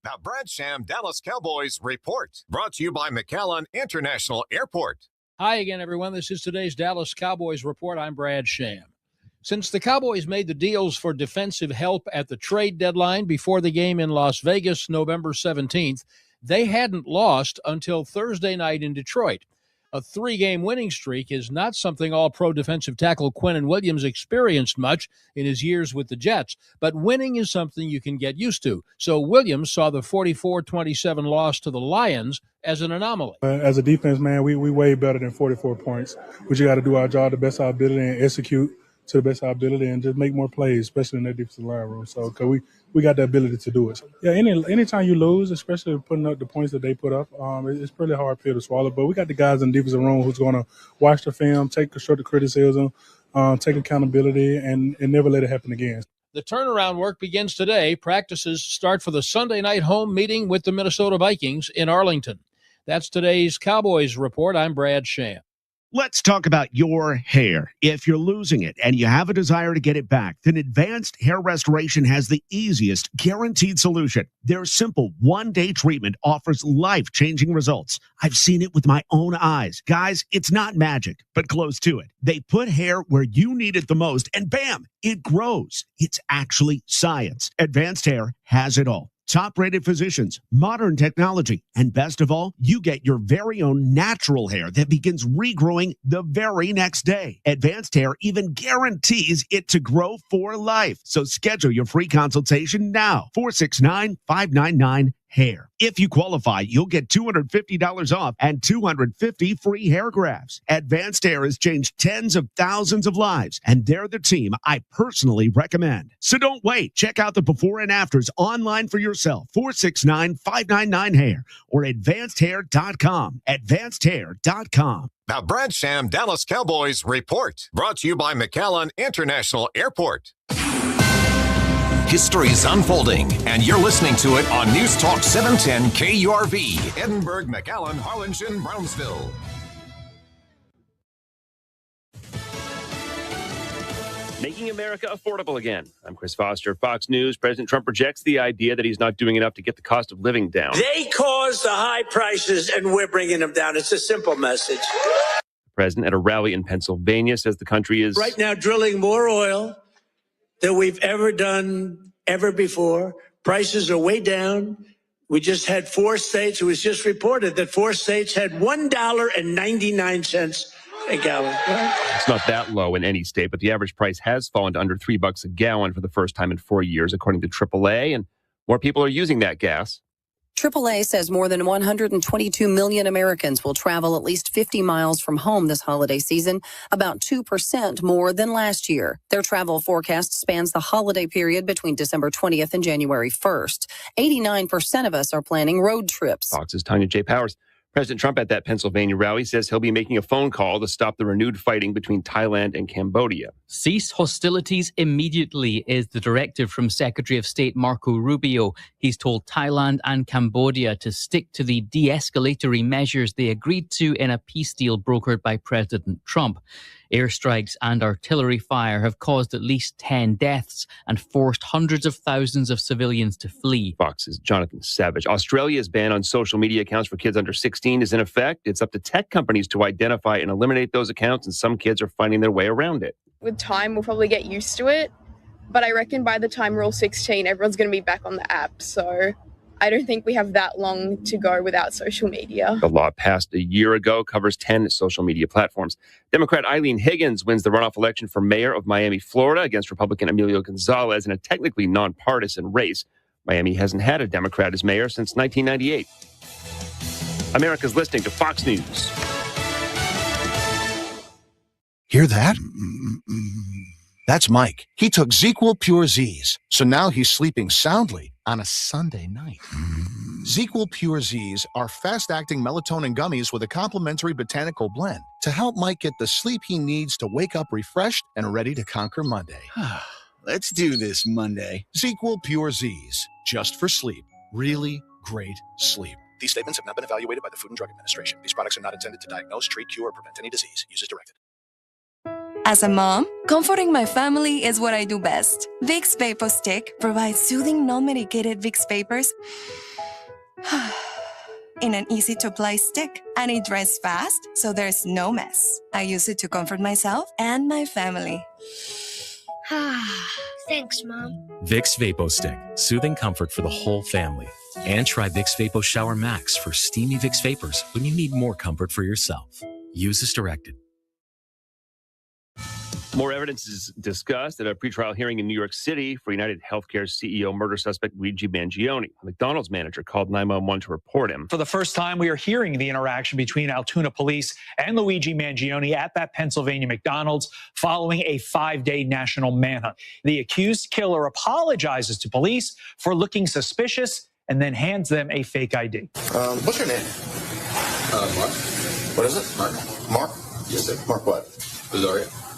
The Brad Sham Dallas Cowboys Report, brought to you by McAllen International Airport. Hi again, everyone. This is today's Dallas Cowboys Report. I'm Brad Sham. Since the Cowboys made the deals for defensive help at the trade deadline before the game in Las Vegas, November 17th, they hadn't lost until Thursday night in Detroit. A 3-game winning streak is not something All-Pro defensive tackle Quinnen Williams experienced much in his years with the Jets, but winning is something you can get used to. So Williams saw the 44-27 loss to the Lions as an anomaly. As a defense, man, we way better than 44 points. We just got to do our job the best of our ability and execute to the best of our ability and just make more plays, especially in that defensive line room. So, because we got the ability to do it. Yeah, anytime you lose, especially putting up the points that they put up, it's pretty hard pill to swallow. But we got the guys in the defensive room who's going to watch the film, take constructive criticism, take accountability, and never let it happen again. The turnaround work begins today. Practices start for the Sunday night home meeting with the Minnesota Vikings in Arlington. That's today's Cowboys Report. I'm Brad Sham. Let's talk about your hair. If you're losing it and you have a desire to get it back, then Advanced Hair Restoration has the easiest, guaranteed solution. Their simple one-day treatment offers life-changing results. I've seen it with my own eyes. Guys, it's not magic, but close to it. They put hair where you need it the most, and bam, it grows. It's actually science. Advanced Hair has it all. Top-rated physicians, modern technology, and best of all, you get your very own natural hair that begins regrowing the very next day. Advanced Hair even guarantees it to grow for life. So schedule your free consultation now. 469-599-HAIR. If you qualify, you'll get $250 off and 250 free hair grafts. Advanced Hair has changed tens of thousands of lives, and they're the team I personally recommend. So don't wait. Check out the before and afters online for yourself. 469-599-HAIR or advancedhair.com. Advancedhair.com. The Brad Sham Dallas Cowboys Report, brought to you by McAllen International Airport. History is unfolding, and you're listening to it on News Talk 710 KURV, Edinburgh, McAllen, Harlingen, Brownsville. Making America affordable again. I'm Chris Foster, Fox News. President Trump rejects the idea that he's not doing enough to get the cost of living down. They caused the high prices, and we're bringing them down. It's a simple message. The president at a rally in Pennsylvania says the country is right now drilling more oil than we've ever done ever before. Prices are way down. We just had 4 states. It was just reported that 4 states had $1.99 a gallon. It's not that low in any state, but the average price has fallen to under $3 a gallon for the first time in 4 years, according to AAA, and more people are using that gas. AAA says more than 122 million Americans will travel at least 50 miles from home this holiday season, about 2% more than last year. Their travel forecast spans the holiday period between December 20th and January 1st. 89% of us are planning road trips. Fox's Tanya J. Powers. President Trump at that Pennsylvania rally says he'll be making a phone call to stop the renewed fighting between Thailand and Cambodia. Cease hostilities immediately is the directive from Secretary of State Marco Rubio. He's told Thailand and Cambodia to stick to the de-escalatory measures they agreed to in a peace deal brokered by President Trump. Airstrikes and artillery fire have caused at least 10 deaths and forced hundreds of thousands of civilians to flee. Fox's Jonathan Savage. Australia's ban on social media accounts for kids under 16 is in effect. It's up to tech companies to identify and eliminate those accounts, and some kids are finding their way around it. With time, we'll probably get used to it, but I reckon by the time we're all 16, everyone's going to be back on the app, so I don't think we have that long to go without social media. The law passed a year ago covers 10 social media platforms. Democrat Eileen Higgins wins the runoff election for mayor of Miami, Florida, against Republican Emilio Gonzalez in a technically nonpartisan race. Miami hasn't had a Democrat as mayor since 1998. America's listening to Fox News. Hear that? That's Mike. He took ZQL Pure Z's, so now he's sleeping soundly on a Sunday night. ZQL Pure Z's are fast-acting melatonin gummies with a complementary botanical blend to help Mike get the sleep he needs to wake up refreshed and ready to conquer Monday. Let's do this Monday. ZQL Pure Z's, just for sleep. Really great sleep. These statements have not been evaluated by the Food and Drug Administration. These products are not intended to diagnose, treat, cure, or prevent any disease. Use as directed. As a mom, comforting my family is what I do best. Vicks Vapor Stick provides soothing, non-medicated Vicks vapors In an easy-to-apply stick, and it dries fast, so there's no mess. I use it to comfort myself and my family. Thanks, Mom. Vicks Vapo Stick, soothing comfort for the whole family. And try Vicks Vapo Shower Max for steamy Vicks Vapors when you need more comfort for yourself. Use as directed. More evidence is discussed at a pretrial hearing in New York City for United Healthcare's CEO murder suspect Luigi Mangione. A McDonald's manager called 911 to report him. For the first time, we are hearing the interaction between Altoona police and Luigi Mangione at that Pennsylvania McDonald's following a 5-day national manhunt. The accused killer apologizes to police for looking suspicious and then hands them a fake ID. What's your name? Mark. What is it? Mark? Yes, sir. Mark what?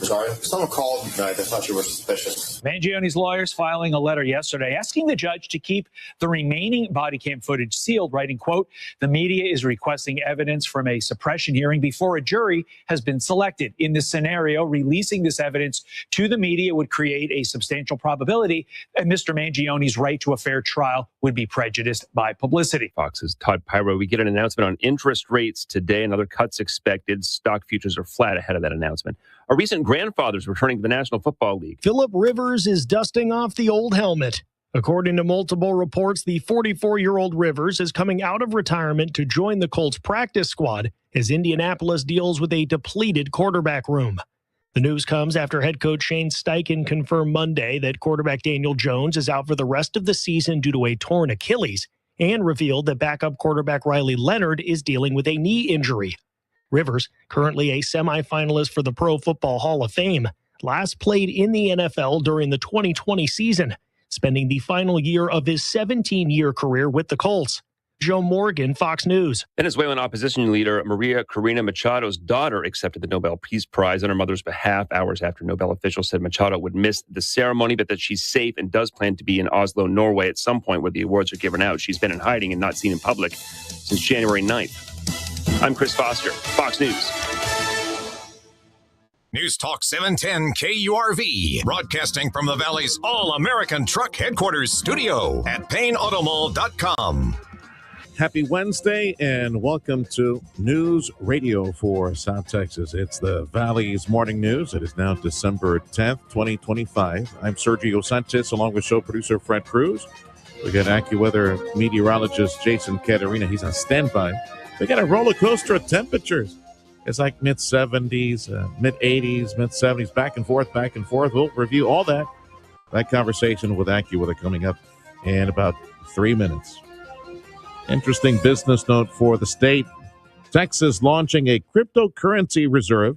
Sorry. Someone called tonight. They thought you were suspicious. Mangione's lawyers filing a letter yesterday asking the judge to keep the remaining body cam footage sealed, writing, quote, the media is requesting evidence from a suppression hearing before a jury has been selected. In this scenario, releasing this evidence to the media would create a substantial probability that Mr. Mangione's right to a fair trial would be prejudiced by publicity. Fox's Todd Pyro. We get an announcement on interest rates today. Another cuts expected. Stock futures are flat ahead of that announcement. A recent grandfather's returning to the National Football League. Phillip Rivers is dusting off the old helmet. According to multiple reports, the 44-year-old Rivers is coming out of retirement to join the Colts practice squad as Indianapolis deals with a depleted quarterback room. The news comes after head coach Shane Steichen confirmed Monday that quarterback Daniel Jones is out for the rest of the season due to a torn Achilles and revealed that backup quarterback Riley Leonard is dealing with a knee injury. Rivers, currently a semifinalist for the Pro Football Hall of Fame, last played in the NFL during the 2020 season, spending the final year of his 17-year career with the Colts. Joe Morgan, Fox News. Venezuelan opposition leader Maria Corina Machado's daughter accepted the Nobel Peace Prize on her mother's behalf hours after Nobel officials said Machado would miss the ceremony, but that she's safe and does plan to be in Oslo, Norway at some point where the awards are given out. She's been in hiding and not seen in public since January 9th. I'm Chris Foster, Fox News. News Talk 710 KURV, broadcasting from the Valley's all-American truck headquarters studio at PayneAutomall.com. Happy Wednesday and welcome to News Radio for South Texas. It's the Valley's Morning News. It is now December 10th, 2025. I'm Sergio Sanchez along with show producer Fred Cruz. We got AccuWeather meteorologist Jason Caterina. He's on standby. We got a roller coaster of temperatures. It's like mid-70s, mid-80s, mid-70s, back and forth, back and forth. We'll review all that conversation with AccuWeather coming up in about 3 minutes. Interesting business note for the state. Texas launching a cryptocurrency reserve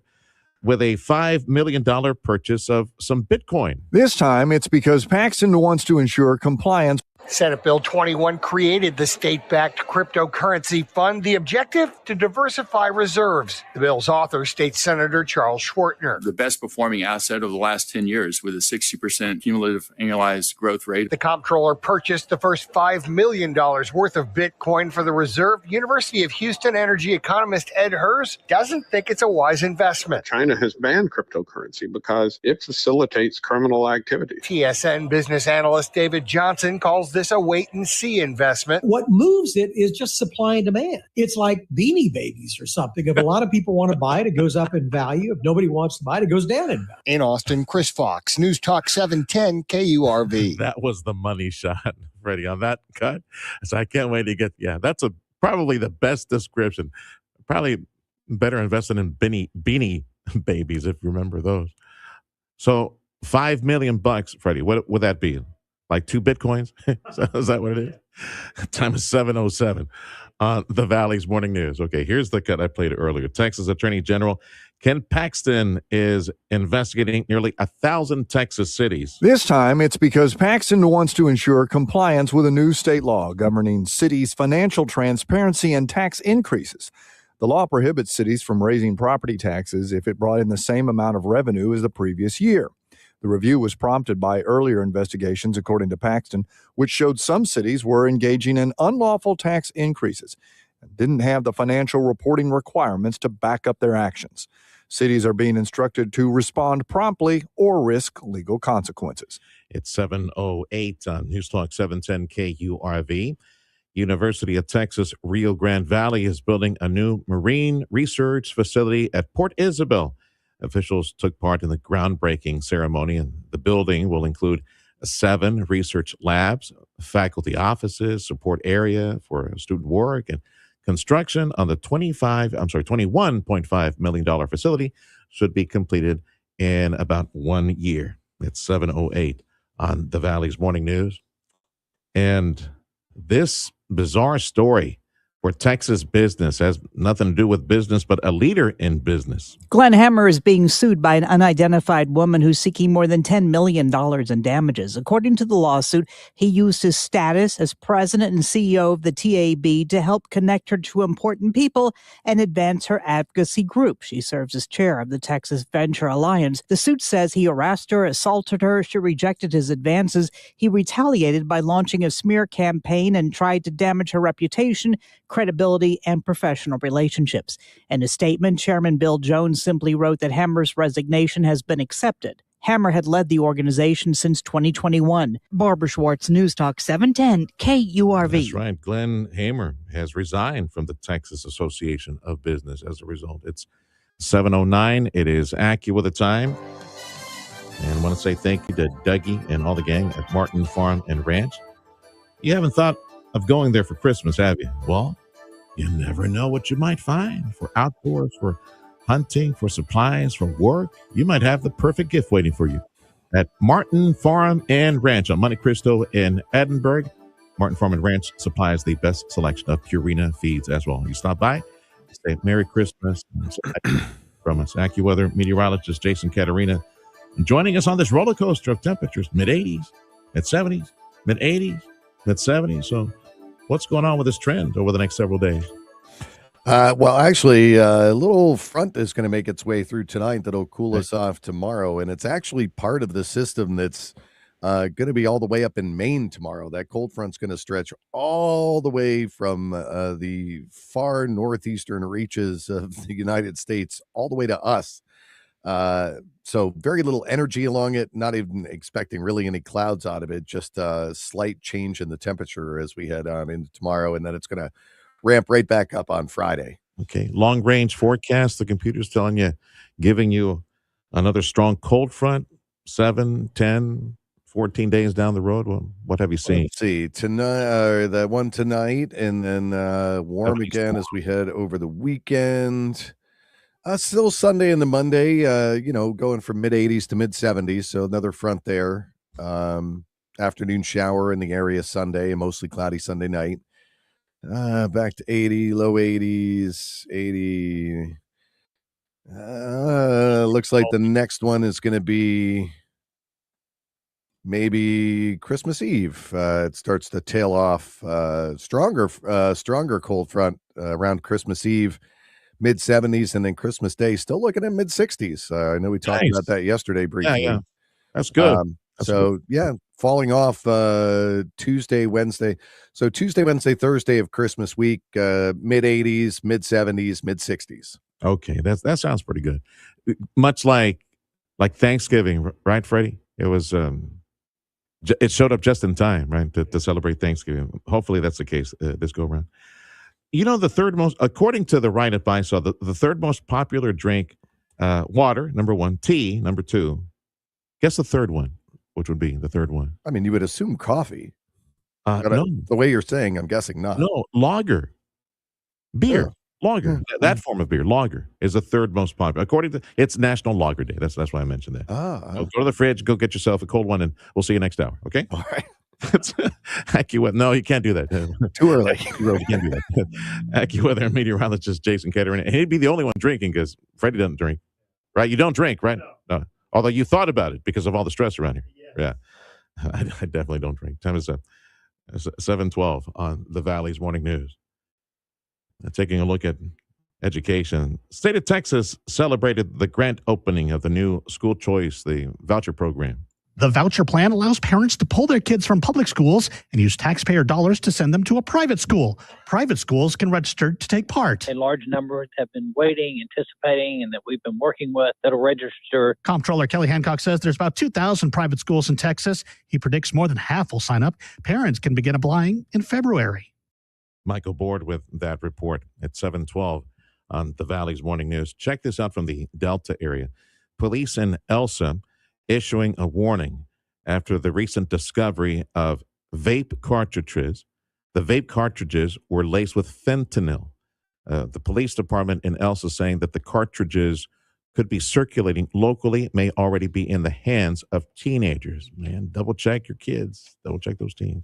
with a $5 million purchase of some Bitcoin. This time, it's because Paxton wants to ensure compliance. Senate Bill 21 created the state-backed cryptocurrency fund. The objective, to diversify reserves. The bill's author, State Senator Charles Schwartner. The best performing asset of the last 10 years with a 60% cumulative annualized growth rate. The comptroller purchased the first $5 million worth of Bitcoin for the reserve. University of Houston energy economist Ed Hers doesn't think it's a wise investment. China has banned cryptocurrency because it facilitates criminal activity. TSN business analyst David Johnson calls this a wait-and-see investment. What moves it is just supply and demand. It's like Beanie Babies or something. If a lot of people want to buy it, it goes up in value. If nobody wants to buy it, it goes down in value. In Austin, Chris Fox, News Talk 710 KURV. That was the money shot, Freddie, on that cut. So I can't wait to get, that's probably the best description. Probably better invested in Beanie Babies, if you remember those. So $5 million, Freddie, what would that be? Like 2 Bitcoins? Is that what it is? Time is 7:07 on the Valley's Morning News. Okay, here's the cut I played earlier. Texas Attorney General Ken Paxton is investigating nearly 1,000 Texas cities. This time, it's because Paxton wants to ensure compliance with a new state law governing cities' financial transparency and tax increases. The law prohibits cities from raising property taxes if it brought in the same amount of revenue as the previous year. The review was prompted by earlier investigations, according to Paxton, which showed some cities were engaging in unlawful tax increases and didn't have the financial reporting requirements to back up their actions. Cities are being instructed to respond promptly or risk legal consequences. It's 7:08 on News Talk 710 KURV. University of Texas Rio Grande Valley is building a new marine research facility at Port Isabel. Officials took part in the groundbreaking ceremony, and the building will include 7 research labs, faculty offices, support area for student work, and construction on the $21.5 million facility should be completed in about 1 year. It's 7:08 on the Valley's Morning News. And this bizarre story where Texas business has nothing to do with business, but a leader in business. Glenn Hammer is being sued by an unidentified woman who's seeking more than $10 million in damages. According to the lawsuit, he used his status as president and CEO of the TAB to help connect her to important people and advance her advocacy group. She serves as chair of the Texas Venture Alliance. The suit says he harassed her, assaulted her. She rejected his advances. He retaliated by launching a smear campaign and tried to damage her reputation, credibility, and professional relationships. In a statement, Chairman Bill Jones simply wrote that Hammer's resignation has been accepted. Hammer had led the organization since 2021. Barbara Schwartz, News Talk 710 KURV. That's right. Glenn Hammer has resigned from the Texas Association of Business as a result. It's 7:09. It is AccuWeather the time. And I want to say thank you to Dougie and all the gang at Martin Farm and Ranch. You haven't thought of going there for Christmas, have you? Well, you never know what you might find. For outdoors, for hunting, for supplies, for work, you might have the perfect gift waiting for you at Martin Farm and Ranch on Monte Cristo in Edinburgh. Martin Farm and Ranch supplies the best selection of Purina feeds as well. You stop by, say Merry Christmas from us. AccuWeather meteorologist Jason Caterina joining us on this roller coaster of temperatures, mid-80s, mid-70s, mid-80s, mid-70s. So what's going on with this trend over the next several days? Well, actually, a little front is going to make its way through tonight that'll cool us off tomorrow. And it's actually part of the system that's going to be all the way up in Maine tomorrow. That cold front's going to stretch all the way from the far northeastern reaches of the United States all the way to us. So very little energy along it, not even expecting really any clouds out of it, just a slight change in the temperature as we head on into tomorrow, and then it's going to ramp right back up on Friday. Okay, long range forecast, the computer's telling you, giving you another strong cold front, 7, 10, 14 days down the road. Well, what have you seen? Let's see, tonight, that one tonight, and then warm again as we head over the weekend. Still Sunday and the Monday, going from mid-80s to mid-70s, so another front there. Afternoon shower in the area Sunday, and mostly cloudy Sunday night. Back to 80, low 80s, 80. Looks like the next one is going to be maybe Christmas Eve. It starts to tail off stronger cold front around Christmas Eve. Mid-70s, and then Christmas Day still looking at mid-60s. I know we talked about that yesterday briefly. Yeah. That's good. Falling off Tuesday, Wednesday. So Tuesday, Wednesday, Thursday of Christmas week, mid-80s, mid-70s, mid-60s. Okay, that sounds pretty good. Much like Thanksgiving, right, Freddie? It was it showed up just in time, right, to celebrate Thanksgiving. Hopefully that's the case this go around. You know, the third most, according to the Right Advice, the third most popular drink, water, number 1, tea, number 2. Guess the third one, which would be the third one. I mean, you would assume coffee. No. The way you're saying, I'm guessing not. No, lager. Beer. Lager. That form of beer, lager, is the third most popular. According to, it's National Lager Day. That's why I mentioned that. So go to the fridge, go get yourself a cold one, and we'll see you next hour, okay? All right. AccuWeather. No, you can't do that. Too early. You can't do that. AccuWeather meteorologist Jason Caterina. And he'd be the only one drinking because Freddie doesn't drink, right? You don't drink, right? No. Although you thought about it because of all the stress around here. Yeah. I definitely don't drink. Time is 7:12 on the Valley's Morning News. Taking a look at education. State of Texas celebrated the grand opening of the new school choice, the voucher program. The voucher plan allows parents to pull their kids from public schools and use taxpayer dollars to send them to a private school. Private schools can register to take part. A large number have been waiting, anticipating, and that we've been working with that'll register. Comptroller Kelly Hancock says there's about 2,000 private schools in Texas. He predicts more than half will sign up. Parents can begin applying in February. Michael Board with that report at 7:12 on the Valley's Morning News. Check this out from the Delta area. Police in Elsa issuing a warning after the recent discovery of vape cartridges. The vape cartridges were laced with fentanyl. The police department in Elsa saying that the cartridges could be circulating locally, may already be in the hands of teenagers. Man, double check your kids. Double check those teens.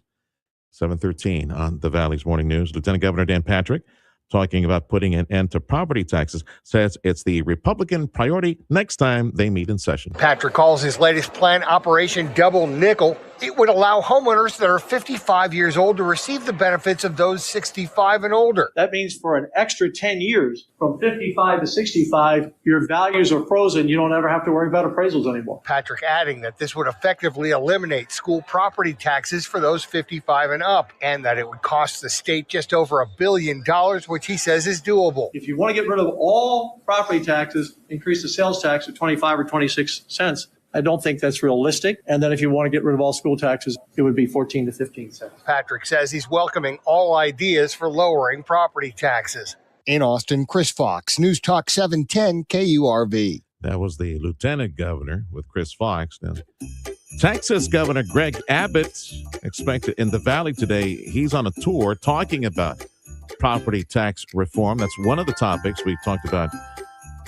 7:13 on the Valley's Morning News. Lieutenant Governor Dan Patrick, talking about putting an end to property taxes, says it's the Republican priority next time they meet in session. Patrick calls his latest plan Operation Double Nickel. It would allow homeowners that are 55 years old to receive the benefits of those 65 and older. That means for an extra 10 years, from 55 to 65, your values are frozen. You don't ever have to worry about appraisals anymore. Patrick adding that this would effectively eliminate school property taxes for those 55 and up, and that it would cost the state just over $1 billion, which he says is doable. If you want to get rid of all property taxes, increase the sales tax to 25 or 26 cents. I don't think that's realistic. And then if you want to get rid of all school taxes, it would be 14 to 15 cents. Patrick says he's welcoming all ideas for lowering property taxes. In Austin, Chris Fox, News Talk 710 KURV. That was the Lieutenant Governor with Chris Fox. Now, Texas Governor Greg Abbott expected in the Valley today. He's on a tour talking about property tax reform. That's one of the topics we talked about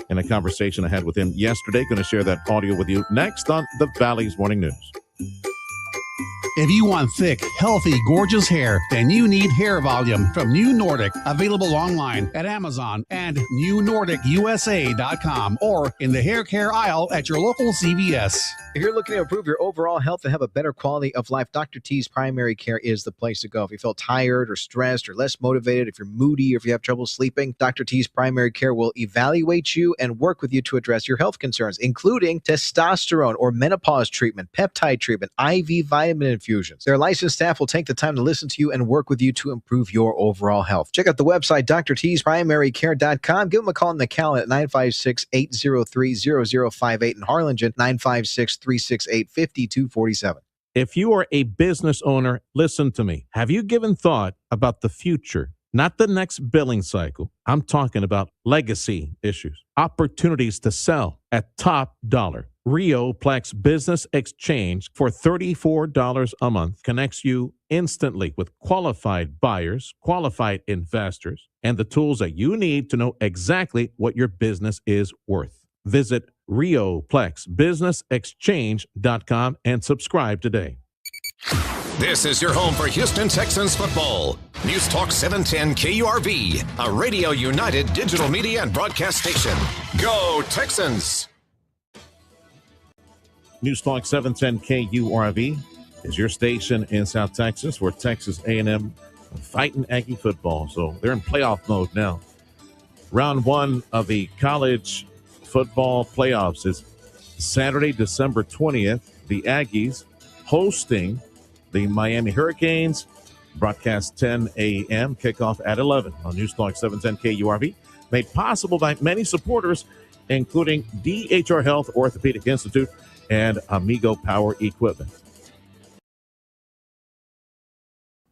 in a conversation I had with him yesterday. Going to share that audio with you next on the Valley's Morning News. If you want thick, healthy, gorgeous hair, then you need Hair Volume from New Nordic. Available online at Amazon and newnordicusa.com or in the hair care aisle at your local CVS. If you're looking to improve your overall health and have a better quality of life, Dr. T's Primary Care is the place to go. If you feel tired or stressed or less motivated, if you're moody or if you have trouble sleeping, Dr. T's Primary Care will evaluate you and work with you to address your health concerns, including testosterone or menopause treatment, peptide treatment, IV vitamin infusions. Their licensed staff will take the time to listen to you and work with you to improve your overall health. Check out the website, drtsprimarycare.com. Give them a call in the Calendar at 956-803-0058 in Harlingen, 956-368-5247. If you are a business owner, listen to me. Have you given thought about the future? Not the next billing cycle. I'm talking about legacy issues, opportunities to sell at top dollar. Rioplex Business Exchange for $34 a month connects you instantly with qualified buyers, qualified investors, and the tools that you need to know exactly what your business is worth. Visit RioplexBusinessExchange.com and subscribe today. This is your home for Houston Texans football. News Talk 710 KURV, a Radio United digital media and broadcast station. Go Texans! News Talk 710 KURV is your station in South Texas where Texas A&M fighting Aggie football. So they're in playoff mode now. Round one of the college football playoffs is Saturday, December 20th. The Aggies hosting the Miami Hurricanes. Broadcast 10 a.m. Kickoff at 11 on News Talk 710 KURV. Made possible by many supporters, including DHR Health Orthopedic Institute and Amigo Power Equipment.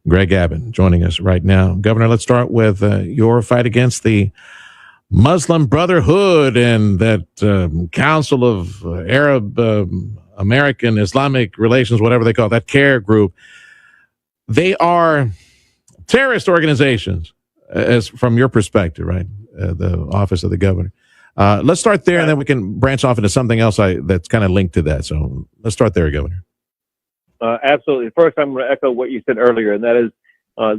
Greg Abbott joining us right now. Governor, let's start with your fight against the Muslim Brotherhood and that Council of Arab American Islamic Relations, whatever they call it, that CARE group. They are terrorist organizations, as from your perspective, right? The Office of the Governor. Let's start there, and then we can branch off into something else that's kind of linked to that. So let's start there, Governor. Absolutely. First, I'm going to echo what you said earlier, and that is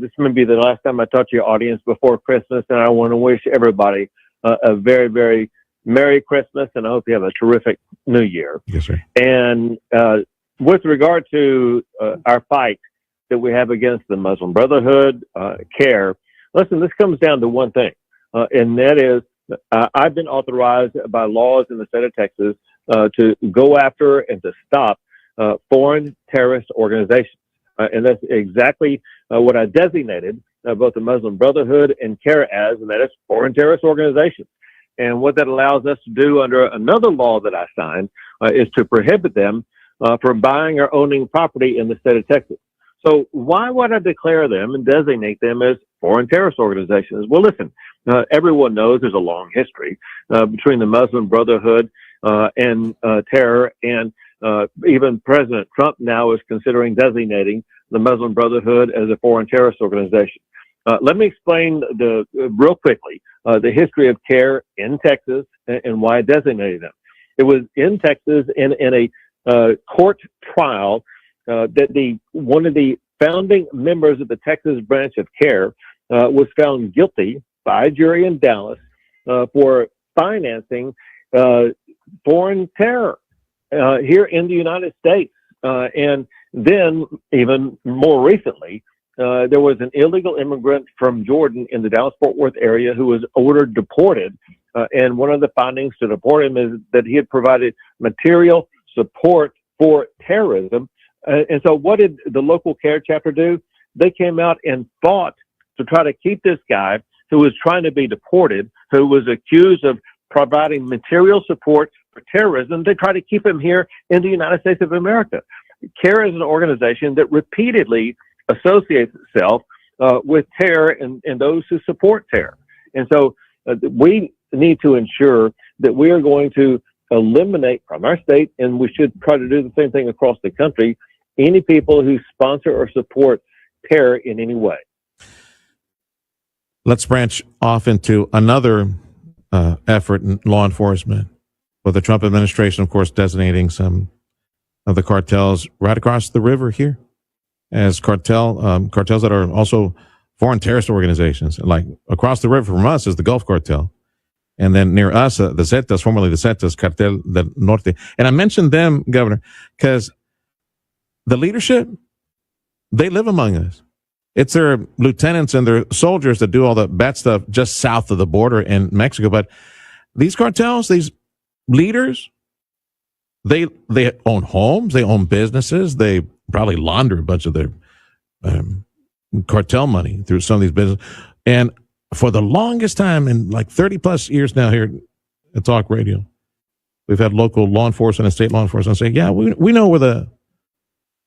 this may be the last time I talk to your audience before Christmas, and I want to wish everybody a very, very Merry Christmas, and I hope you have a terrific New Year. Yes, sir. And with regard to our fight that we have against the Muslim Brotherhood, CARE, listen, this comes down to one thing, and that is I've been authorized by laws in the state of Texas to go after and to stop foreign terrorist organizations. And that's exactly what I designated both the Muslim Brotherhood and CARE as, and that is foreign terrorist organizations. And what that allows us to do under another law that I signed is to prohibit them from buying or owning property in the state of Texas. So why would I declare them and designate them as foreign terrorist organizations? Well, listen, everyone knows there's a long history between the Muslim Brotherhood and terror, and even President Trump now is considering designating the Muslim Brotherhood as a foreign terrorist organization. Let me explain real quickly the history of CARE in Texas and why I designated them. It was in Texas in a court trial that one of the founding members of the Texas branch of CARE was found guilty by a jury in Dallas for financing foreign terror here in the United States. And then, even more recently, there was an illegal immigrant from Jordan in the Dallas-Fort Worth area who was ordered deported. And one of the findings to deport him is that he had provided material support for terrorism. And so what did the local CARE chapter do? They came out and fought to try to keep this guy who was trying to be deported, who was accused of providing material support for terrorism. They tried to keep him here in the United States of America. CARE is an organization that repeatedly associates itself with terror and those who support terror. And so we need to ensure that we are going to eliminate from our state, and we should try to do the same thing across the country, any people who sponsor or support terror in any way. Let's branch off into another effort in law enforcement, with the Trump administration, of course, designating some of the cartels right across the river here as cartels that are also foreign terrorist organizations. Like across the river from us is the Gulf Cartel. And then near us, the Zetas, formerly the Zetas, Cartel del Norte. And I mentioned them, Governor, because the leadership, they live among us. It's their lieutenants and their soldiers that do all the bad stuff just south of the border in Mexico. But these cartels, these leaders, they own homes, they own businesses, they probably launder a bunch of their cartel money through some of these businesses. And for the longest time, in like 30 plus years now here at Talk Radio, we've had local law enforcement and state law enforcement say, yeah, we know where the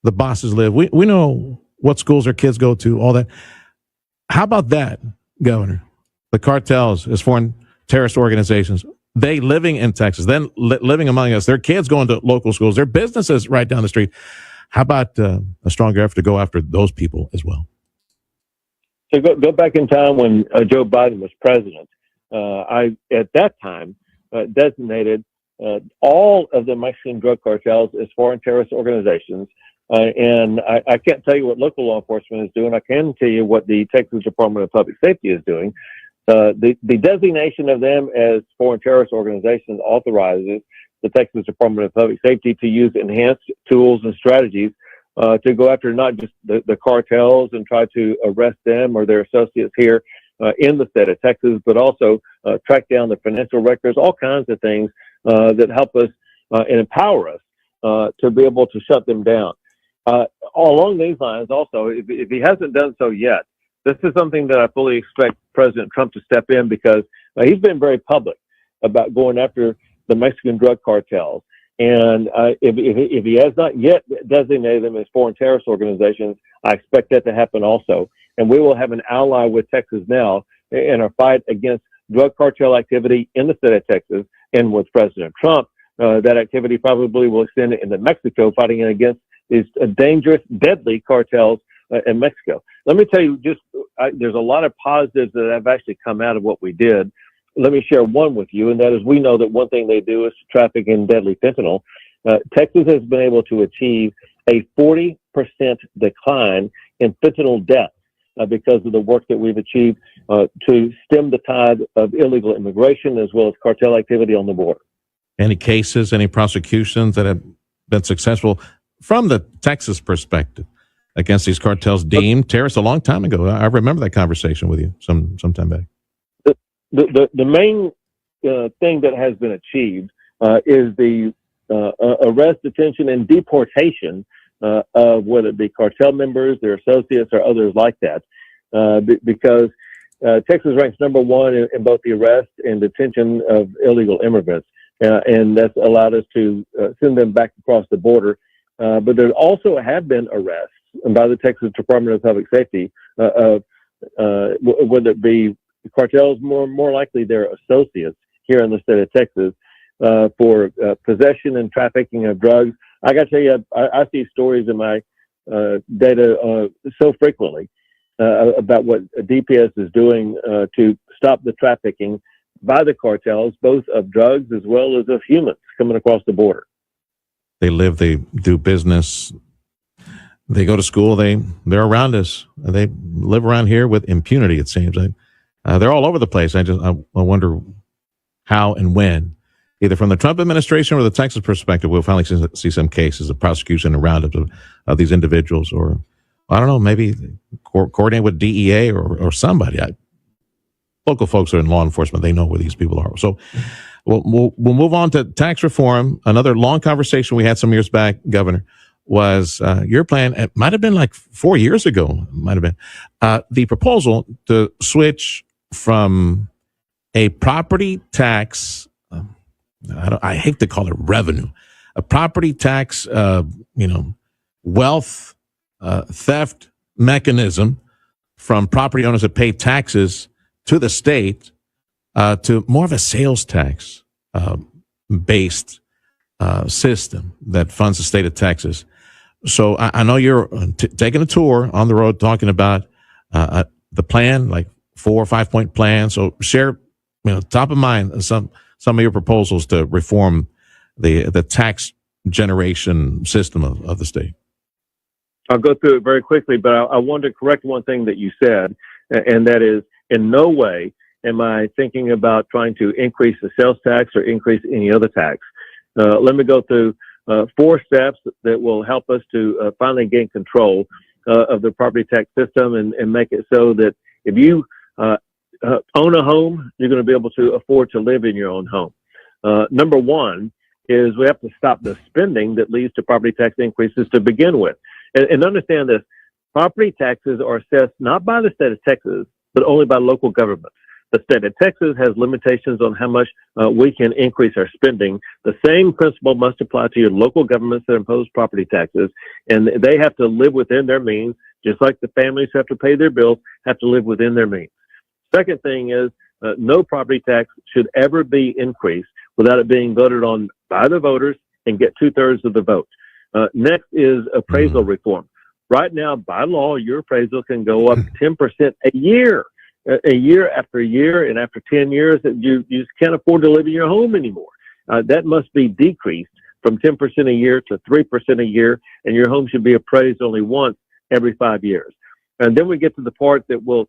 bosses live. We know what schools our kids go to, all that. How about that, Governor? The cartels as foreign terrorist organizations, they living in Texas, then living among us, their kids going to local schools, their businesses right down the street. How about a stronger effort to go after those people as well? So go back in time when Joe Biden was president. I, at that time, designated all of the Mexican drug cartels as foreign terrorist organizations. And I can't tell you what local law enforcement is doing. I can tell you what the Texas Department of Public Safety is doing. The designation of them as foreign terrorist organizations authorizes the Texas Department of Public Safety to use enhanced tools and strategies to go after not just the cartels and try to arrest them or their associates here in the state of Texas, but also track down the financial records, all kinds of things that help us and empower us to be able to shut them down. Along these lines, also, if he hasn't done so yet, this is something that I fully expect President Trump to step in, because he's been very public about going after the Mexican drug cartels. And if he has not yet designated them as foreign terrorist organizations, I expect that to happen also. And we will have an ally with Texas now in our fight against drug cartel activity in the state of Texas. And with President Trump, that activity probably will extend into Mexico, fighting against these dangerous, deadly cartels in Mexico. Let me tell you, there's a lot of positives that have actually come out of what we did. Let me share one with you, and that is we know that one thing they do is traffic in deadly fentanyl. Texas has been able to achieve a 40% decline in fentanyl deaths because of the work that we've achieved to stem the tide of illegal immigration as well as cartel activity on the border. Any cases, any prosecutions that have been successful from the Texas perspective against these cartels deemed terrorists a long time ago? I remember that conversation with you some time back. The main thing that has been achieved is the arrest, detention, and deportation of whether it be cartel members, their associates, or others like that, because Texas ranks number one in both the arrest and detention of illegal immigrants, and that's allowed us to send them back across the border. But there also have been arrests by the Texas Department of Public Safety, whether it be cartels, more likely their associates here in the state of Texas, for possession and trafficking of drugs. I got to tell you, I see stories in my data so frequently about what DPS is doing to stop the trafficking by the cartels, both of drugs as well as of humans coming across the border. They live, they do business, they go to school, they're around us. They live around here with impunity, it seems. They're all over the place. I wonder how and when, either from the Trump administration or the Texas perspective, we'll finally see some cases of prosecution and roundups of these individuals, or I don't know, maybe coordinate with DEA or somebody. Local folks are in law enforcement. They know where these people are. So we'll move on to tax reform. Another long conversation we had some years back, Governor, was your plan. It might have been like 4 years ago. Might have been the proposal to switch from a property tax. I hate to call it revenue, a property tax, wealth theft mechanism from property owners that pay taxes to the state to more of a sales tax based system that funds the state of Texas. So I know you're taking a tour on the road talking about the plan, like 4 or 5 point plan. So share, top of mind some of your proposals to reform the tax generation system of the state. I'll go through it very quickly, but I wanted to correct one thing that you said, and that is, in no way am I thinking about trying to increase the sales tax or increase any other tax. Let me go through 4 steps that will help us to finally gain control of the property tax system and make it so that if you own a home, you're going to be able to afford to live in your own home. Number 1 is we have to stop the spending that leads to property tax increases to begin with. And understand this, property taxes are assessed not by the state of Texas, but only by local governments. The state of Texas has limitations on how much we can increase our spending. The same principle must apply to your local governments that impose property taxes, and they have to live within their means, just like the families who have to pay their bills have to live within their means. Second thing is, no property tax should ever be increased without it being voted on by the voters and get 2/3 of the vote. Next is appraisal reform. Right now, by law, your appraisal can go up 10% a year after year, and after 10 years, you just can't afford to live in your home anymore. That must be decreased from 10% a year to 3% a year, and your home should be appraised only once every 5 years. And then we get to the part that will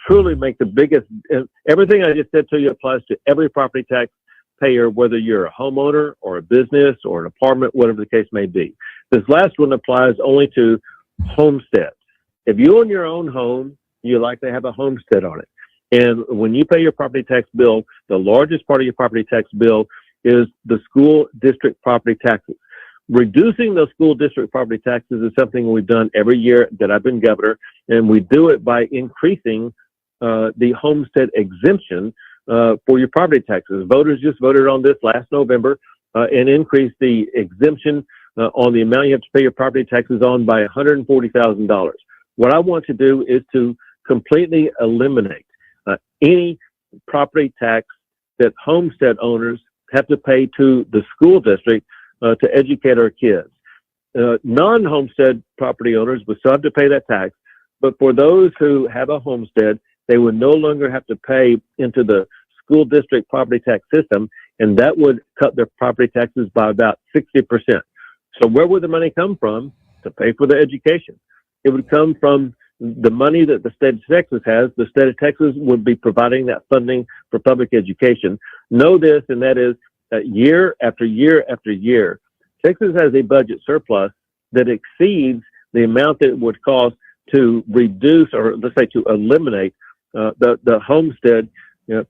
truly make the biggest, everything I just said to you applies to every property tax payer, whether you're a homeowner or a business or an apartment, whatever the case may be. This last one applies only to homesteads. If you own your own home, you likely have a homestead on it. And when you pay your property tax bill, the largest part of your property tax bill is the school district property taxes. Reducing those school district property taxes is something we've done every year that I've been governor, and we do it by increasing the homestead exemption for your property taxes. Voters just voted on this last November and increased the exemption on the amount you have to pay your property taxes on by $140,000. What I want to do is to completely eliminate any property tax that homestead owners have to pay to the school district to educate our kids. Non-homestead property owners would still have to pay that tax, but for those who have a homestead, they would no longer have to pay into the school district property tax system, and that would cut their property taxes by about 60%. So where would the money come from to pay for the education? It would come from the money that the state of Texas has. The state of Texas would be providing that funding for public education. Know this, and that is that year after year after year, Texas has a budget surplus that exceeds the amount that it would cost to reduce, or let's say to eliminate, the homestead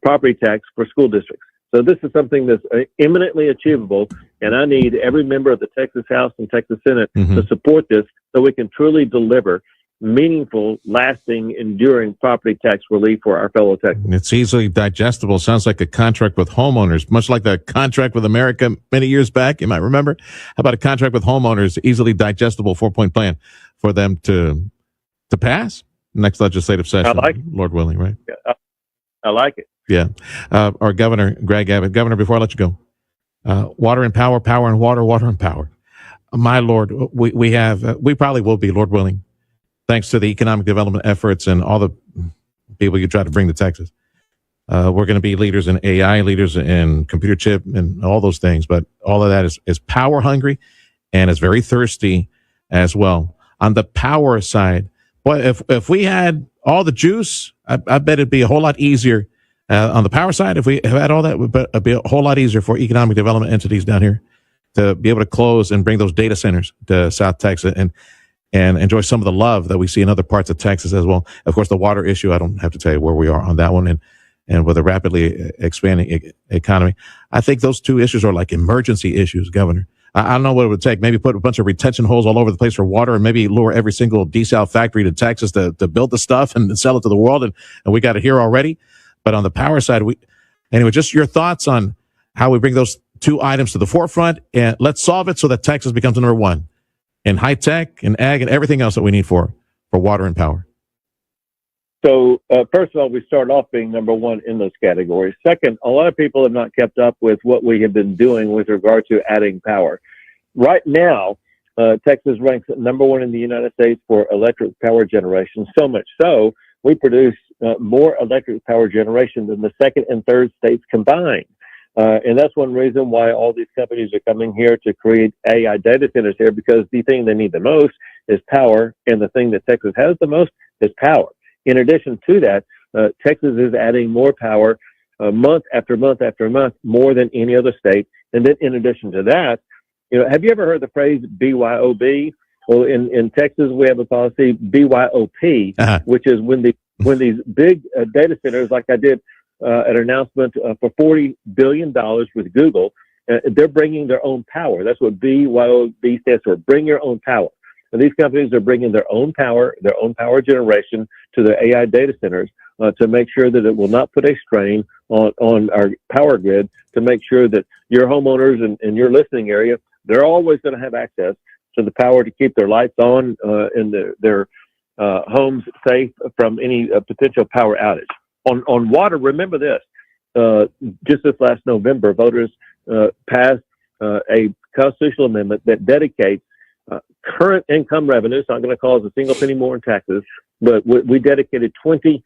property tax for school districts. So this is something that's imminently achievable, and I need every member of the Texas House and Texas Senate to support this so we can truly deliver meaningful, lasting, enduring property tax relief for our fellow Texans. It's easily digestible. Sounds like a contract with homeowners, much like the contract with America many years back. You might remember. How about a contract with homeowners, easily digestible 4-point plan for them to pass next legislative session, Lord willing, right? I like it. Yeah. Our Governor, Greg Abbott. Governor, before I let you go, water and power, power and water, water and power. My Lord, we probably will be, Lord willing, thanks to the economic development efforts and all the people you try to bring to Texas. We're going to be leaders in AI, leaders in computer chip and all those things. But all of that is power hungry and is very thirsty as well. On the power side, boy, if we had all the juice, I bet it'd be a whole lot easier. On the power side, if we had all that, it'd be a whole lot easier for economic development entities down here to be able to close and bring those data centers to South Texas and enjoy some of the love that we see in other parts of Texas as well. Of course, the water issue, I don't have to tell you where we are on that one. And with a rapidly expanding economy, I think those two issues are like emergency issues, Governor. I don't know what it would take. Maybe put a bunch of retention holes all over the place for water and maybe lure every single desal factory to Texas to build the stuff and sell it to the world. And we got it here already. But on the power side, anyway, just your thoughts on how we bring those two items to the forefront and let's solve it so that Texas becomes number one in high tech and ag and everything else that we need for water and power. So, first of all, we start off being number one in those categories. Second, a lot of people have not kept up with what we have been doing with regard to adding power. Right now, Texas ranks number one in the United States for electric power generation, so much so we produce more electric power generation than the second and third states combined. And that's one reason why all these companies are coming here to create AI data centers here, because the thing they need the most is power, and the thing that Texas has the most is power. In addition to that, Texas is adding more power month after month after month, more than any other state. And then in addition to that, have you ever heard the phrase BYOB? Well, in Texas, we have a policy BYOP, which is when these big data centers, like I did an announcement for $40 billion with Google, they're bringing their own power. That's what BYOB stands for, bring your own power. And these companies are bringing their own power generation to their AI data centers to make sure that it will not put a strain on our power grid, to make sure that your homeowners in your listening area, they're always going to have access to the power to keep their lights on and their homes safe from any potential power outage. On water, remember this. Just this last November, voters passed a constitutional amendment that dedicates current income revenue. It's not going to cause a single penny more in taxes, but we dedicated $20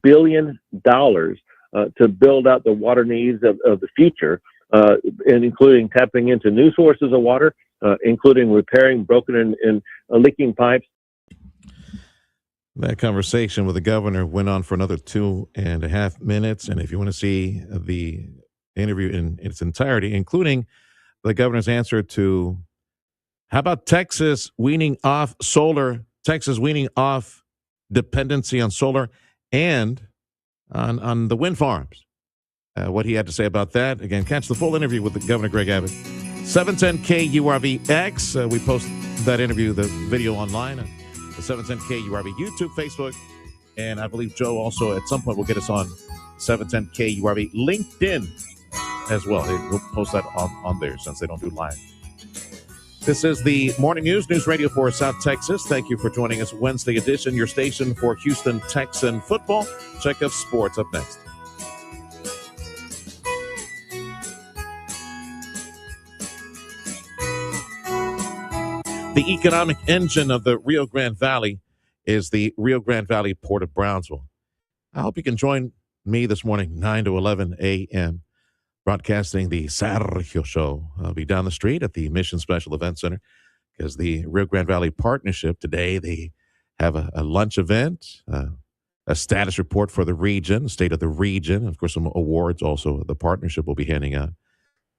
billion to build out the water needs of the future, and including tapping into new sources of water, including repairing broken and leaking pipes. That conversation with the governor went on for another 2.5 minutes. And if you want to see the interview in its entirety, including the governor's answer to how about Texas weaning off solar, Texas weaning off dependency on solar and on the wind farms, what he had to say about that. Again, catch the full interview with the Governor Greg Abbott. 710 KURVX. We post that interview, the video online. The 710 KURV YouTube, Facebook, and I believe Joe also at some point will get us on 710 KURV LinkedIn as well. We'll post that on there since they don't do live. This is the Morning News Radio for South Texas. Thank you for joining us. Wednesday edition, your station for Houston Texan football. Check out sports up next. The economic engine of the Rio Grande Valley is the Rio Grande Valley Port of Brownsville. I hope you can join me this morning, 9 to 11 a.m., broadcasting the Sergio Show. I'll be down the street at the Mission Special Event Center because the Rio Grande Valley Partnership today, they have a lunch event, a status report for the region, state of the region, and of course some awards also the partnership will be handing out.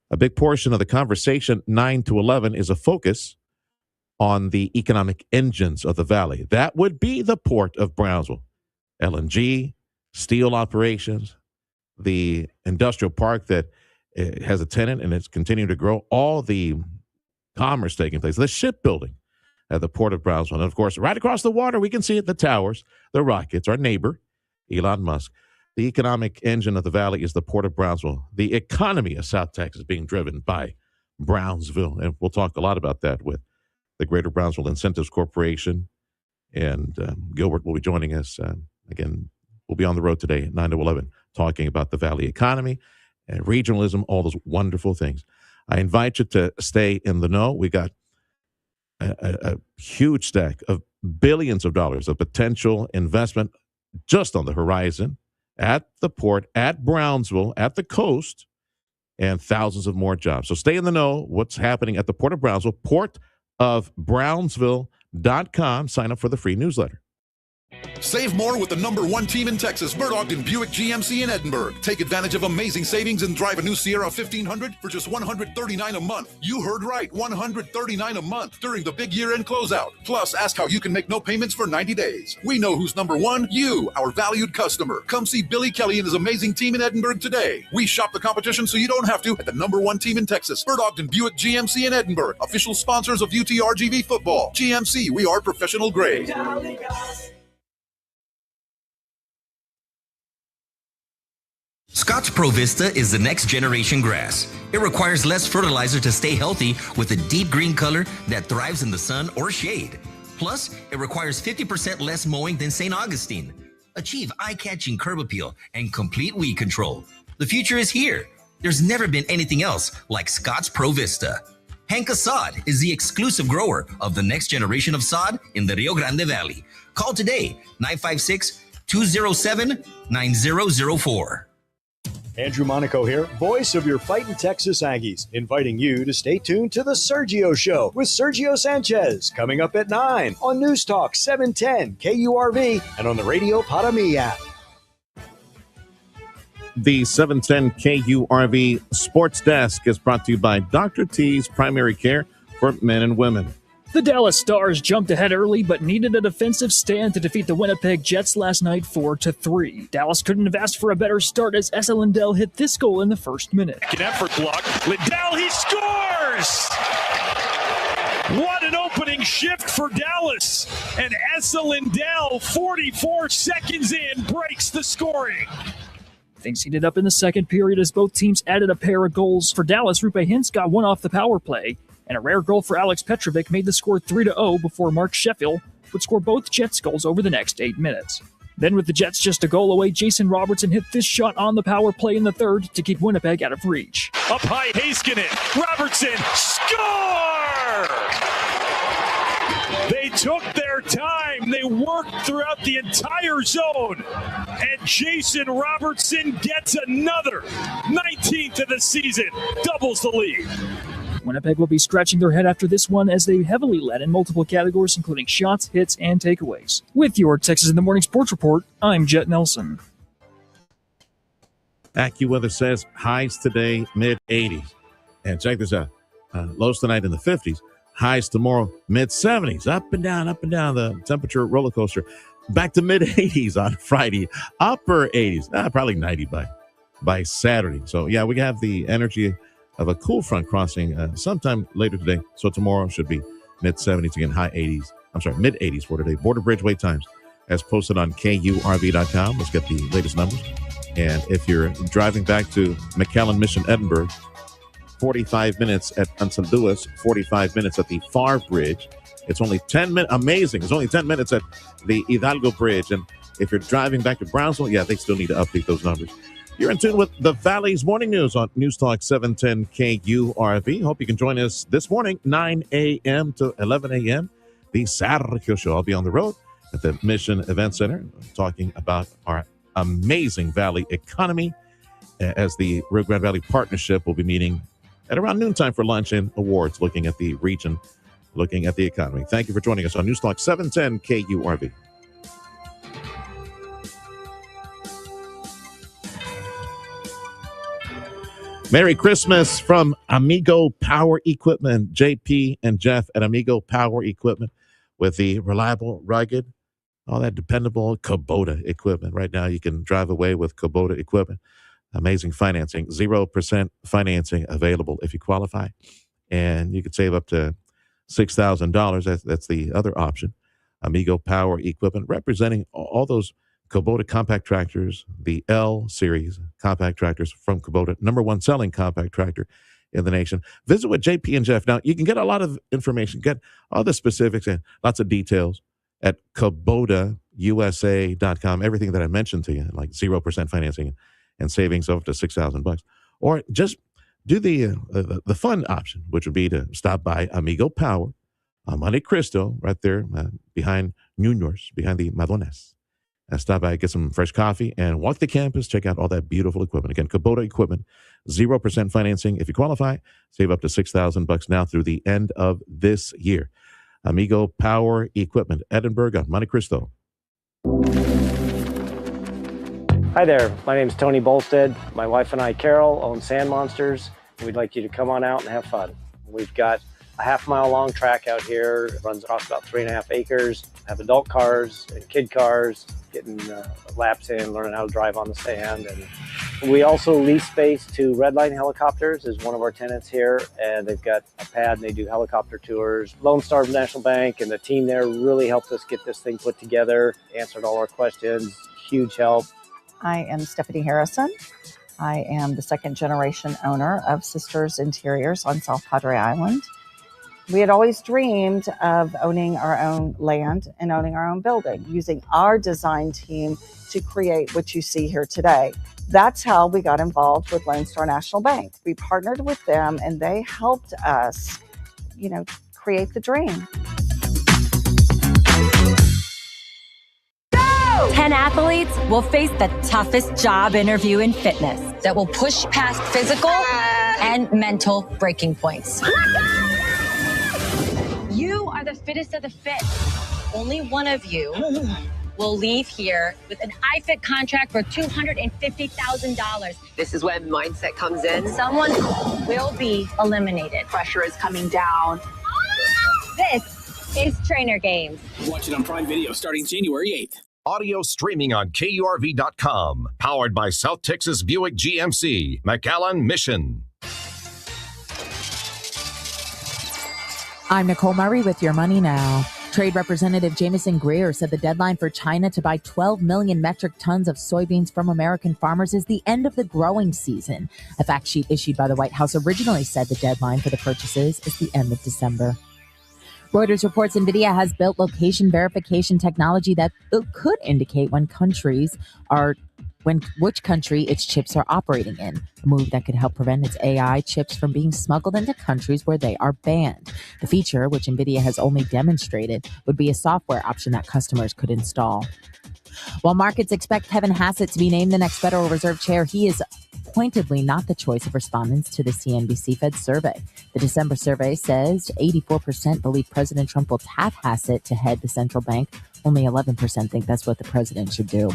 A big portion of the conversation, 9 to 11, is a focus on the economic engines of the valley. That would be the Port of Brownsville, LNG, steel operations, the industrial park that has a tenant and it's continuing to grow, all the commerce taking place, the shipbuilding at the Port of Brownsville. And of course, right across the water, we can see it, the towers, the rockets, our neighbor, Elon Musk. The economic engine of the valley is the Port of Brownsville. The economy of South Texas being driven by Brownsville. And we'll talk a lot about that with the Greater Brownsville Incentives Corporation And Gilbert will be joining us again. We'll be on the road today at 9 to 11 talking about the Valley economy and regionalism, all those wonderful things. I invite you to stay in the know. We got a huge stack of billions of dollars of potential investment just on the horizon at the port, at Brownsville, at the coast, and thousands of more jobs. So stay in the know what's happening at the Port of Brownsville, portofbrownsville.com. Sign up for the free newsletter. Save more with the #1 team in Texas, Murdochton Buick GMC in Edinburgh. Take advantage of amazing savings and drive a new Sierra 1500 for just $139 a month. You heard right, $139 a month during the big year-end closeout. Plus, ask how you can make no payments for 90 days. We know who's #1, you, our valued customer. Come see Billy Kelly and his amazing team in Edinburgh today. We shop the competition so you don't have to at the #1 team in Texas, Murdochton Buick GMC in Edinburgh. Official sponsors of UT RGV football. GMC, we are professional grade. Scotch Pro Vista is the next generation grass. It requires less fertilizer to stay healthy with a deep green color that thrives in the sun or shade. Plus, it requires 50% less mowing than St. Augustine. Achieve eye-catching curb appeal and complete weed control. The future is here. There's never been anything else like Scotch Pro Vista. Hank Assad is the exclusive grower of the next generation of sod in the Rio Grande Valley. Call today, 956-207-9004. Andrew Monaco here, voice of your Fightin' Texas Aggies, inviting you to stay tuned to The Sergio Show with Sergio Sanchez, coming up at 9 on News Talk 710 KURV and on the Radio Para-Me app. The 710 KURV Sports Desk is brought to you by Dr. T's Primary Care for Men and Women. The Dallas Stars jumped ahead early but needed a defensive stand to defeat the Winnipeg Jets last night 4-3. Dallas couldn't have asked for a better start as Esa Lindell hit this goal in the first minute. An effort block. Lindell, he scores! What an opening shift for Dallas. And Esa Lindell, 44 seconds in, breaks the scoring. Things heated up in the second period as both teams added a pair of goals. For Dallas, Rupe Hintz got one off the power play, and a rare goal for Alex Petrovic made the score 3-0 before Mark Sheffield would score both Jets goals over the next 8 minutes. Then with the Jets just a goal away, Jason Robertson hit this shot on the power play in the third to keep Winnipeg out of reach. Up high, Heiskanen. Robertson, score! They took their time. They worked throughout the entire zone. And Jason Robertson gets another 19th of the season. Doubles the lead. Winnipeg will be scratching their head after this one as they heavily led in multiple categories, including shots, hits, and takeaways. With your Texas in the Morning Sports Report, I'm Jet Nelson. AccuWeather says highs today, mid-80s. And check this out. Lows tonight in the 50s. Highs tomorrow, mid-70s. Up and down, the temperature roller coaster. Back to mid-80s on Friday. Upper 80s. Probably 90 by Saturday. So, yeah, we have the energy of a cool front crossing sometime later today. So tomorrow should be mid-70s again, mid-80s for today. Border Bridge wait times as posted on KURV.com. Let's get the latest numbers. And if you're driving back to McAllen Mission, Edinburgh, 45 minutes at St. Louis, 45 minutes at the Far Bridge. It's only 10 minutes. Amazing. It's only 10 minutes at the Hidalgo Bridge. And if you're driving back to Brownsville, yeah, they still need to update those numbers. You're in tune with the Valley's Morning News on News Talk 710 KURV. Hope you can join us this morning, 9 a.m. to 11 a.m. The Sergio Show. I'll be on the road at the Mission Event Center talking about our amazing Valley economy as the Rio Grande Valley Partnership will be meeting at around noontime for lunch and awards, looking at the region, looking at the economy. Thank you for joining us on News Talk 710 KURV. Merry Christmas from Amigo Power Equipment. JP and Jeff at Amigo Power Equipment with the reliable, rugged, all that dependable Kubota equipment. Right now, you can drive away with Kubota equipment. Amazing financing, 0% financing available if you qualify. And you could save up to $6,000. That's the other option. Amigo Power Equipment, representing all those Kubota compact tractors, the L series compact tractors from Kubota, #1 selling compact tractor in the nation. Visit with JP and Jeff. Now, you can get a lot of information, get all the specifics and lots of details at KubotaUSA.com. Everything that I mentioned to you, like 0% financing and savings up to $6,000. Or just do the fun option, which would be to stop by Amigo Power on Monte Cristo, right there behind Nuno's, behind the Madones. Stop by, get some fresh coffee, and walk the campus. Check out all that beautiful equipment. Again, Kubota Equipment, 0% financing. If you qualify, save up to $6,000 now through the end of this year. Amigo Power Equipment, Edinburgh on Monte Cristo. Hi there. My name is Tony Bolstead. My wife and I, Carol, own Sand Monsters. We'd like you to come on out and have fun. We've got a half-mile-long track out here. It runs across about 3.5 acres. Have adult cars and kid cars, getting laps in, learning how to drive on the sand. And we also lease space to Redline Helicopters is one of our tenants here, and they've got a pad and they do helicopter tours. Lone Star National Bank and the team there really helped us get this thing put together, answered all our questions, huge help. I am Stephanie Harrison. I am the second generation owner of Sisters Interiors on South Padre Island. We had always dreamed of owning our own land and owning our own building, using our design team to create what you see here today. That's how we got involved with Lone Star National Bank. We partnered with them and they helped us, create the dream. 10 athletes will face the toughest job interview in fitness that will push past physical and mental breaking points. You are the fittest of the fit. Only one of you will leave here with an iFit contract for $250,000. This is when mindset comes in. Someone will be eliminated. Pressure is coming down. This is Trainer Games. Watch it on Prime Video starting January 8th. Audio streaming on KURV.com. Powered by South Texas Buick GMC, McAllen Mission. I'm Nicole Murray with Your Money Now. Trade Representative Jamison Greer said the deadline for China to buy 12 million metric tons of soybeans from American farmers is the end of the growing season. A fact sheet issued by the White House originally said the deadline for the purchases is the end of December. Reuters reports NVIDIA has built location verification technology that could indicate which country its chips are operating in, a move that could help prevent its AI chips from being smuggled into countries where they are banned. The feature, which NVIDIA has only demonstrated, would be a software option that customers could install. While markets expect Kevin Hassett to be named the next Federal Reserve Chair, he is pointedly not the choice of respondents to the CNBC Fed survey. The December survey says 84% believe President Trump will tap Hassett to head the central bank. Only 11% think that's what the president should do.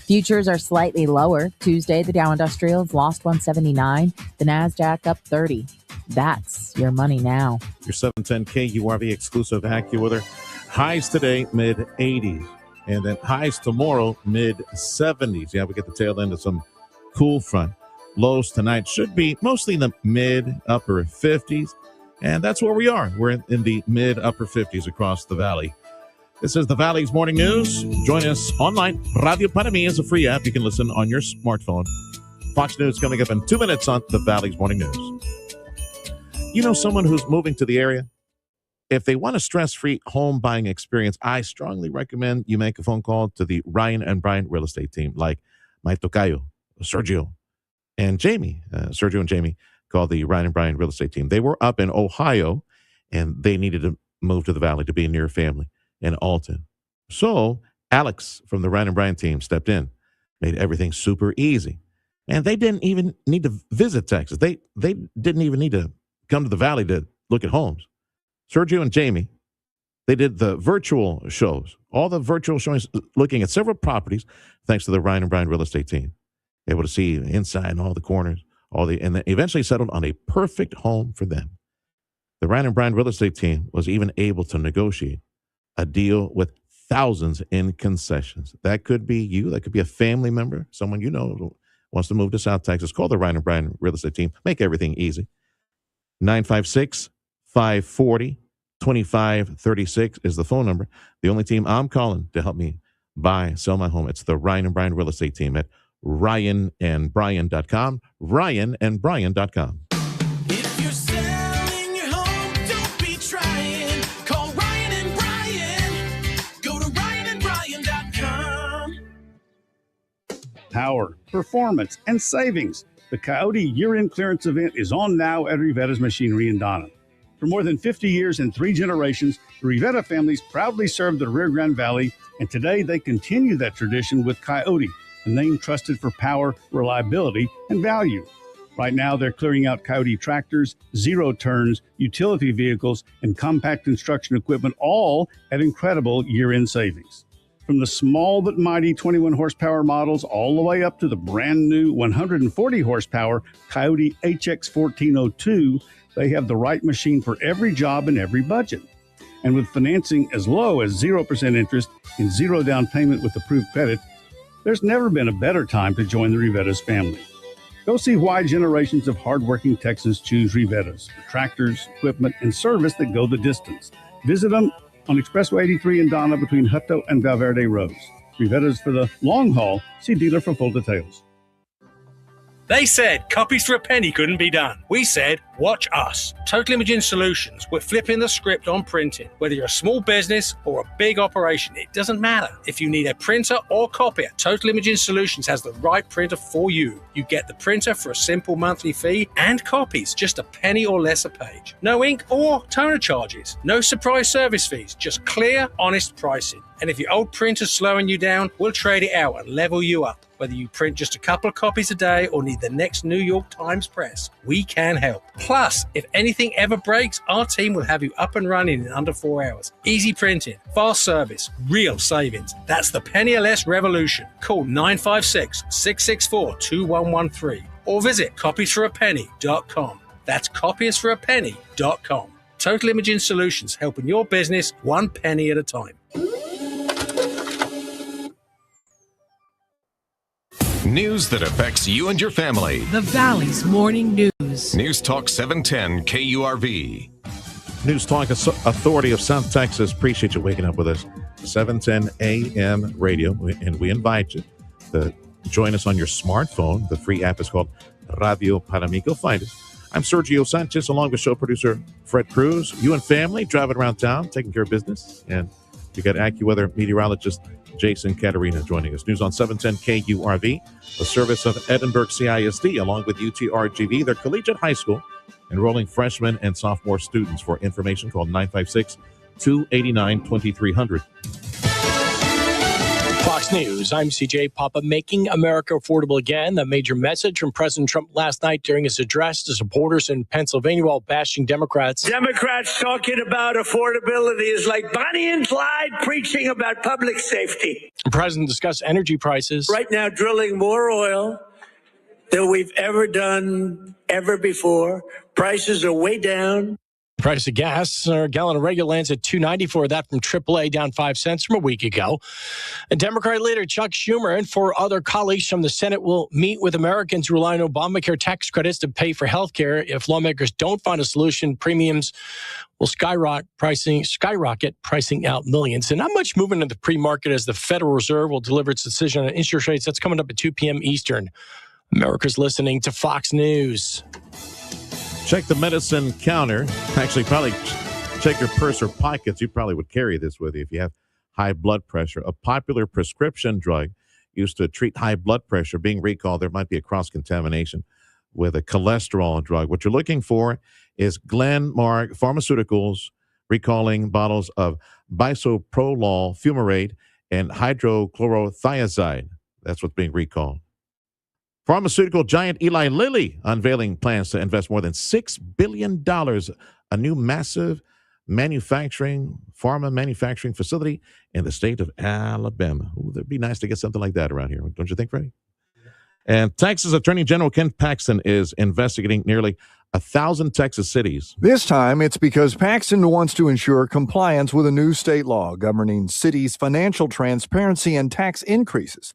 Futures are slightly lower. Tuesday, the Dow Industrials lost 179, the NASDAQ up 30. That's Your Money Now. Your 710 KURV exclusive AccuWeather. Highs today, mid-80s. And then highs tomorrow, mid-70s. Yeah, we get the tail end of some cool front. Lows tonight should be mostly in the mid-upper 50s. And that's where we are. We're in the mid-upper 50s across the valley. This is the Valley's Morning News. Join us online. Radio Panami is a free app. You can listen on your smartphone. Fox News coming up in 2 minutes on the Valley's Morning News. You know someone who's moving to the area? If they want a stress-free home buying experience, I strongly recommend you make a phone call to the Ryan and Brian real estate team, like my tocayo, Sergio, and Jamie. Sergio and Jamie called the Ryan and Brian real estate team. They were up in Ohio, and they needed to move to the Valley to be near family in Alton. So Alex from the Ryan and Brian team stepped in, made everything super easy. And they didn't even need to visit Texas. They didn't even need to come to the Valley to look at homes. Sergio and Jamie, they did the virtual shows, all the virtual showings, looking at several properties, thanks to the Ryan and Brian real estate team. Able to see inside and all the corners, and then eventually settled on a perfect home for them. The Ryan and Brian real estate team was even able to negotiate a deal with thousands in concessions. That could be you. That could be a family member, someone you know who wants to move to South Texas. Call the Ryan and Brian real estate team. Make everything easy. 956-540-2536 is the phone number. The only team I'm calling to help me sell my home. It's the Ryan and Brian real estate team at ryanandbrian.com. ryanandbrian.com. If you're selling your home, don't be trying. Call Ryan and Brian. power, performance, and savings. The Coyote year-end clearance event is on now at Rivetta's Machinery in Donna. For more than 50 years and 3 generations, the Rivetta families proudly served the Rio Grande Valley, and today they continue that tradition with Coyote, a name trusted for power, reliability, and value. Right now, they're clearing out Coyote tractors, zero turns, utility vehicles, and compact construction equipment, all at incredible year-end savings. From the small but mighty 21 horsepower models all the way up to the brand new 140 horsepower Coyote HX 1402, they have the right machine for every job and every budget. And with financing as low as 0% interest and zero down payment with approved credit, there's never been a better time to join the Rivetta's family. Go see why generations of hardworking Texans choose Rivetta's for tractors, equipment, and service that go the distance. Visit them on Expressway 83 in Donna between Hutto and Valverde Roads. Rivetta's for the long haul. See dealer for full details. They said copies for a penny couldn't be done. We said, watch us. Total Imaging Solutions. We're flipping the script on printing. Whether you're a small business or a big operation, it doesn't matter. If you need a printer or copier, Total Imaging Solutions has the right printer for you. You get the printer for a simple monthly fee and copies, just a penny or less a page. No ink or toner charges. No surprise service fees, just clear, honest pricing. And if your old printer's slowing you down, we'll trade it out and level you up. Whether you print just a couple of copies a day or need the next New York Times press, we can help. Plus, if anything ever breaks, our team will have you up and running in under 4 hours. Easy printing, fast service, real savings. That's the penny or less revolution. Call 956-664-2113 or visit copiesforapenny.com. That's copiesforapenny.com. Total Imaging Solutions, helping your business one penny at a time. News that affects you and your family. The Valley's Morning News. News Talk 710 KURV. News Talk Authority of South Texas. Appreciate you waking up with us. 710 AM radio. And we invite you to join us on your smartphone. The free app is called Radio Para Mí. Go find it. I'm Sergio Sanchez, along with show producer Fred Cruz. You and family driving around town, taking care of business. And we got AccuWeather meteorologist Jason Caterina joining us. News on 710 KURV, a service of Edinburgh CISD, along with RGV, their collegiate high school, enrolling freshmen and sophomore students. For information, call 956-289-2300. Fox News, I'm CJ Papa. Making America affordable again, the major message from President Trump last night during his address to supporters in Pennsylvania while bashing Democrats. Democrats talking about affordability is like Bonnie and Clyde preaching about public safety. The president discussed energy prices. Right now, drilling more oil than we've ever done ever before. Prices are way down. Price of gas, a gallon of regular lands at $2.94. That from AAA, down 5 cents from a week ago. And Democrat leader Chuck Schumer and 4 other colleagues from the Senate will meet with Americans who rely on Obamacare tax credits to pay for health care. If lawmakers don't find a solution, premiums will skyrocket pricing out millions. And not much movement in the pre-market as the Federal Reserve will deliver its decision on interest rates. That's coming up at 2 p.m. Eastern. America's listening to Fox News. Check the medicine counter. Actually, probably check your purse or pockets. You probably would carry this with you if you have high blood pressure. A popular prescription drug used to treat high blood pressure being recalled. There might be a cross-contamination with a cholesterol drug. What you're looking for is Glenmark Pharmaceuticals recalling bottles of bisoprolol fumarate and hydrochlorothiazide. That's what's being recalled. Pharmaceutical giant Eli Lilly unveiling plans to invest more than $6 billion, a new massive pharma manufacturing facility in the state of Alabama. Ooh, it'd be nice to get something like that around here, don't you think, Freddie? And Texas Attorney General Ken Paxton is investigating nearly 1,000 Texas cities. This time, it's because Paxton wants to ensure compliance with a new state law governing cities' financial transparency and tax increases.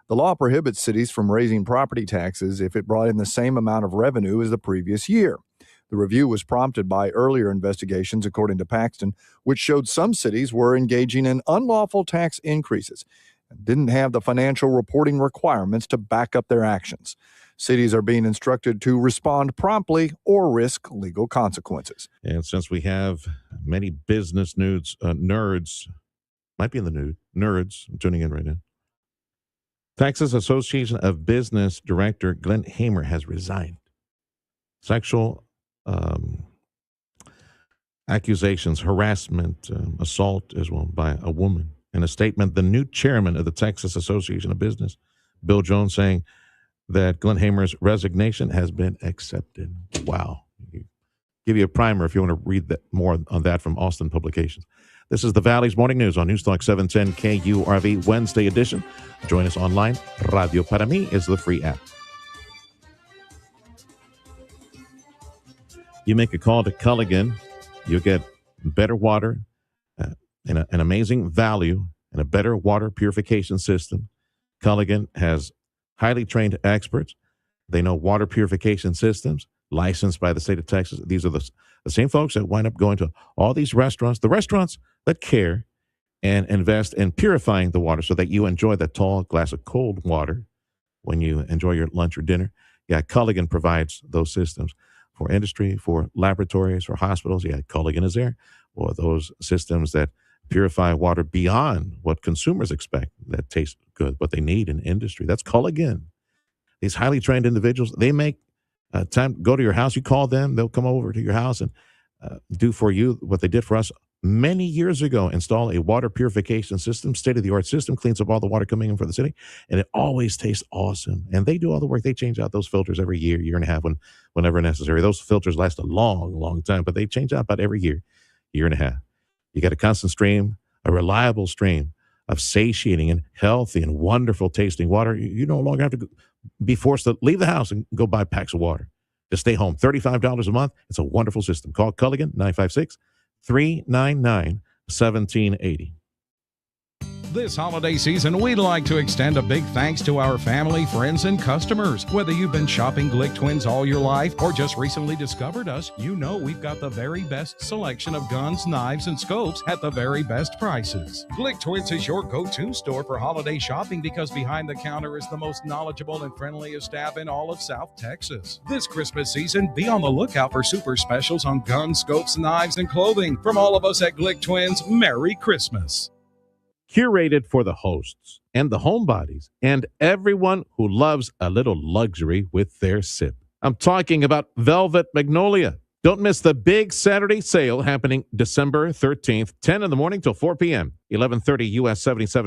The law prohibits cities from raising property taxes if it brought in the same amount of revenue as the previous year. The review was prompted by earlier investigations, according to Paxton, which showed some cities were engaging in unlawful tax increases and didn't have the financial reporting requirements to back up their actions. Cities are being instructed to respond promptly or risk legal consequences. And since we have many business nerds, might be in the nude, nerds tuning in right now. Texas Association of Business Director Glenn Hamer has resigned. Sexual accusations, harassment, assault as well by a woman. In a statement, the new chairman of the Texas Association of Business, Bill Jones, saying that Glenn Hamer's resignation has been accepted. Wow. Give you a primer if you want to read that, more on that from Austin Publications. This is the Valley's Morning News on News Talk 710 KURV Wednesday edition. Join us online. Radio Para Mí is the free app. You make a call to Culligan, you'll get better water and an amazing value and a better water purification system. Culligan has highly trained experts. They know water purification systems, licensed by the state of Texas. These are the same folks that wind up going to all these restaurants, the restaurants that care and invest in purifying the water so that you enjoy that tall glass of cold water when you enjoy your lunch or dinner. Yeah, Culligan provides those systems for industry, for laboratories, for hospitals. Yeah, Culligan is there. Or those systems that purify water beyond what consumers expect, that taste good, what they need in industry. That's Culligan. These highly trained individuals, they make time, go to your house, you call them, they'll come over to your house and do for you what they did for us many years ago, install a water purification system, state-of-the-art system, cleans up all the water coming in for the city, and it always tastes awesome. And they do all the work. They change out those filters every year, year and a half, whenever necessary. Those filters last a long, long time, but they change out about every year, year and a half. You got a constant stream, a reliable stream of satiating and healthy and wonderful tasting water. You no longer have to be forced to leave the house and go buy packs of water. Just stay home. $35 a month. It's a wonderful system. Call Culligan, 956-399-1780. This holiday season, we'd like to extend a big thanks to our family, friends, and customers. Whether you've been shopping Glick Twins all your life or just recently discovered us, you know we've got the very best selection of guns, knives, and scopes at the very best prices. Glick Twins is your go-to store for holiday shopping because behind the counter is the most knowledgeable and friendliest staff in all of South Texas. This Christmas season, be on the lookout for super specials on guns, scopes, knives, and clothing. From all of us at Glick Twins, Merry Christmas. Curated for the hosts and the homebodies and everyone who loves a little luxury with their sip. I'm talking about Velvet Magnolia. Don't miss the big Saturday sale happening December 13th, 10 in the morning till 4 p.m., 1130 US 77.